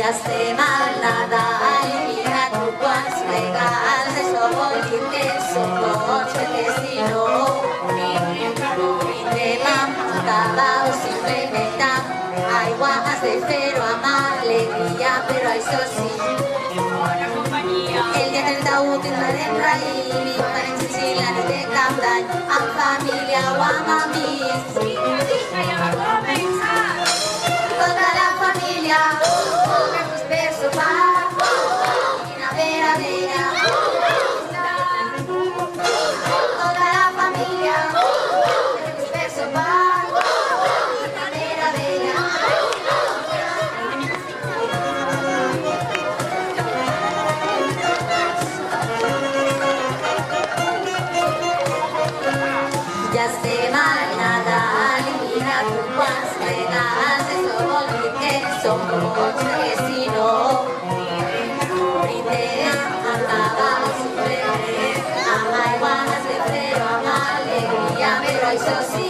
Ja estem al Nadal i mira tu quants regals, això vol dir que som bons, perquè si no brindem amb cada o simplement amb aigua. Has de fer-ho amb alegria, però això sí, el dia 31 tindrem raïm i farem xixi la nit de cap d'any amb família o amb amics. Tota la família per sopar, quina meravella. Tota la família per sopar, quina meravella. Ja estem al Nadal i mira tu quants regals, això vol dir que som bons, perquè si no brindem amb cava o simplement amb aigua. Has de fer-ho amb alegria, però això sí,